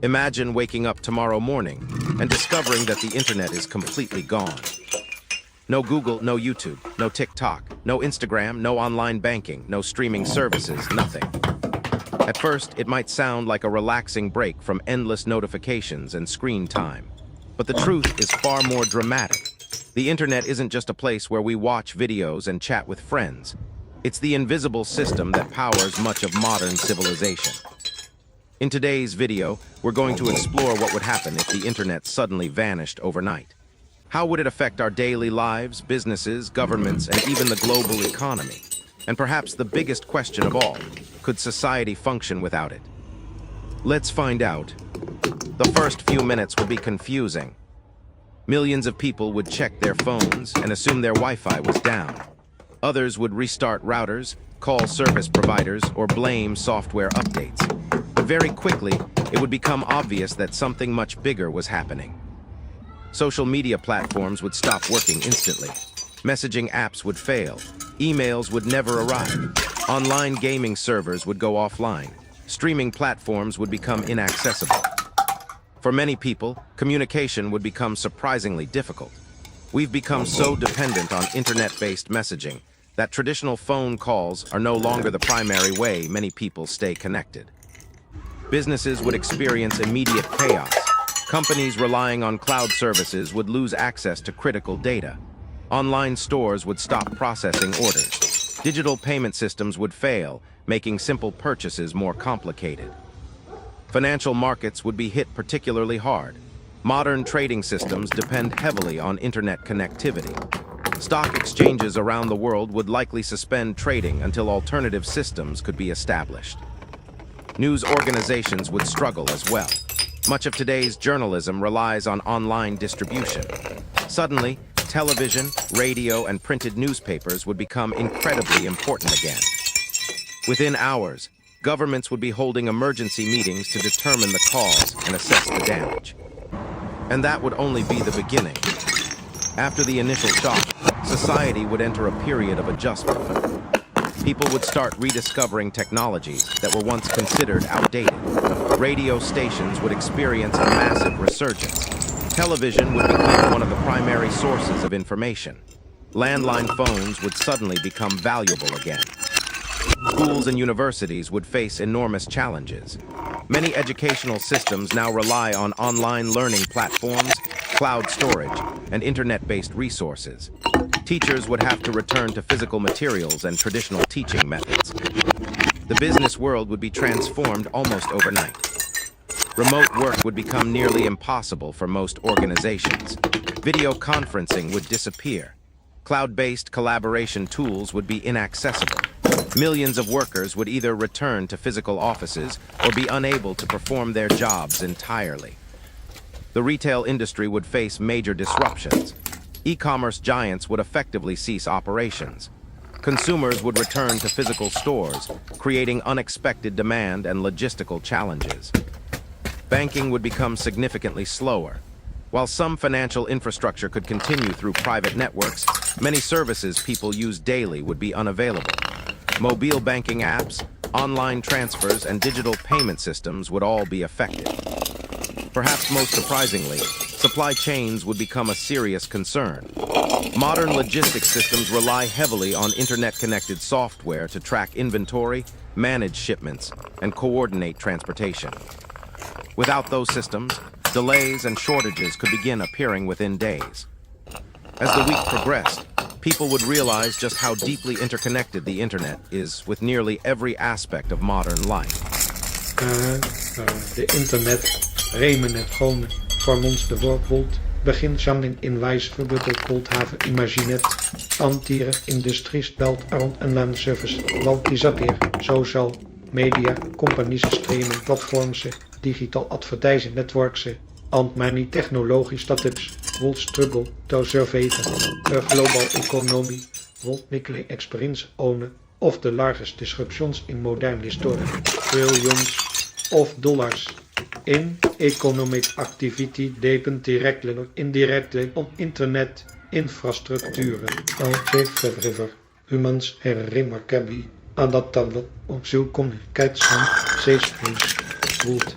Imagine waking up tomorrow morning and discovering that the internet is completely gone. No Google, no YouTube, no TikTok, no Instagram, no online banking, no streaming services, nothing. At first, it might sound like a relaxing break from endless notifications and screen time. But the truth is far more dramatic. The internet isn't just a place where we watch videos and chat with friends. It's the invisible system that powers much of modern civilization. In today's video, we're going to explore what would happen if the internet suddenly vanished overnight. How would it affect our daily lives, businesses, governments, and even the global economy? And perhaps the biggest question of all, could society function without it? Let's find out. The first few minutes would be confusing. Millions of people would check their phones and assume their Wi-Fi was down. Others would restart routers, call service providers, or blame software updates. But very quickly, it would become obvious that something much bigger was happening. Social media platforms would stop working instantly. Messaging apps would fail. Emails would never arrive. Online gaming servers would go offline. Streaming platforms would become inaccessible. For many people, communication would become surprisingly difficult. We've become so dependent on internet-based messaging that traditional phone calls are no longer the primary way many people stay connected. Businesses would experience immediate chaos. Companies relying on cloud services would lose access to critical data. Online stores would stop processing orders. Digital payment systems would fail, making simple purchases more complicated. Financial markets would be hit particularly hard. Modern trading systems depend heavily on internet connectivity. Stock exchanges around the world would likely suspend trading until alternative systems could be established. News organizations would struggle as well. Much of today's journalism relies on online distribution. Suddenly, television, radio, and printed newspapers would become incredibly important again. Within hours, governments would be holding emergency meetings to determine the cause and assess the damage. And that would only be the beginning. After the initial shock, society would enter a period of adjustment. People would start rediscovering technologies that were once considered outdated. Radio stations would experience a massive resurgence. Television would become one of the primary sources of information. Landline phones would suddenly become valuable again. Schools and universities would face enormous challenges. Many educational systems now rely on online learning platforms, cloud storage, and internet-based resources. Teachers would have to return to physical materials and traditional teaching methods. The business world would be transformed almost overnight. Remote work would become nearly impossible for most organizations. Video conferencing would disappear. Cloud-based collaboration tools would be inaccessible. Millions of workers would either return to physical offices or be unable to perform their jobs entirely. The retail industry would face major disruptions. E-commerce giants would effectively cease operations. Consumers would return to physical stores, creating unexpected demand and logistical challenges. Banking would become significantly slower. While some financial infrastructure could continue through private networks, many services people use daily would be unavailable. Mobile banking apps, online transfers, and digital payment systems would all be affected. Perhaps most surprisingly, supply chains would become a serious concern. Modern logistics systems rely heavily on internet-connected software to track inventory, manage shipments, and coordinate transportation. Without those systems, delays and shortages could begin appearing within days. As the week progressed, people would realize just how deeply interconnected the internet is with nearly every aspect of modern life. De internet, remen het gewoon voor ons bijvoorbeeld. Beginsamling in wijze verbuttel koldhaven imaginet. Antieren industries belt rond en land service. Want die zapier, social media, companies streaming platforms, digital advertising networks, and many technologie startups will struggle to survive a global economy will quickly experience one of the largest disruptions in modern history. Trillions of dollars in economic activity depend directly or indirectly on internet infrastructuren. Algever humans are remarkably adaptable op zo'n communicationssystems woelt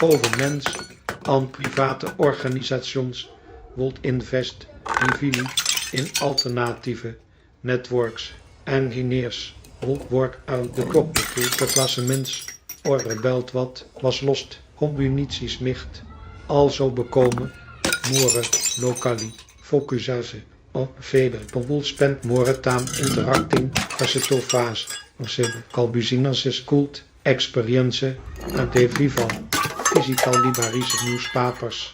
over mens aan private organisaties wilt invest heavily in alternatieve networks. Engineers wilt work out the clock de klasse mens or rebelt wat was lost combinaties micht also bekomen more locally focusatie op verder boel spent more time interacting facetofase calbuzinas is cult experience at de viva physical libraries newspapers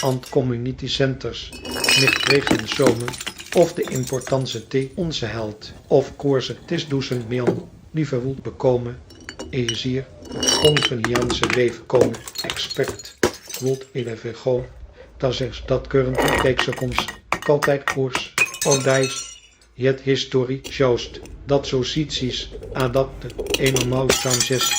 and community centers nicht regen zomer of de importance te onze held of koersen tis duizend miljoen liever wilt bekomen is hier convenience leven komen expect wilt even go dat is dat current takes op ons altijd koers ondijs het historie joost dat zo ziet dat de eenmaal chances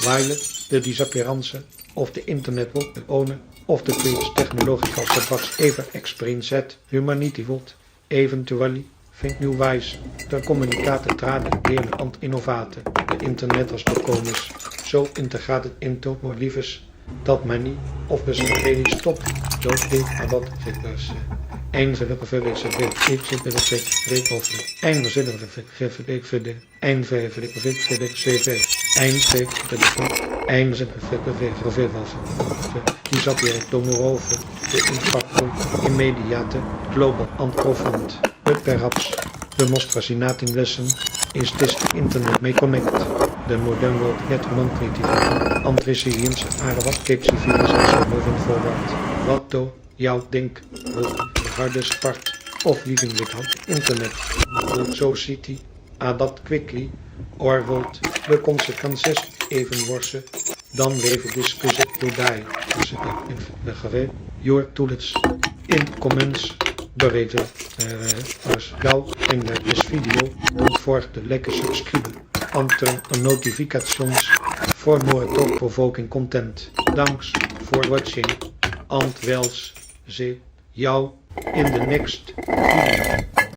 wijle de disappearance of de internet wil ownen of de creates technological subjects even experience humanity wilt eventually vindt nu wijs de communicatie traden delen aan innovaten de internet als bekomens zo integraat het into more liefes dat men niet of bescherming stopt zo dit aan dat zit dus eindelijk verwezen ik zit met het week over eindelijk verwezen eindelijk verwezen cv eindelijk verwezen die zat weer over de impact immediate global and profound but perhaps demonstratiinating lessen is this internet may connect the modern world yet non-creative and resilience are what keeps civilization moving forward. Wat do jou denk de hardest part of living without internet? Will society adapt quickly or will the consequences even worse? Dan leven discussie to die. De geweer your tools in comments bereden als jou in deze video don't forget to like and subscribe and turn on notifications for more thought-provoking content. Thanks for watching and wels ze jou in the next video.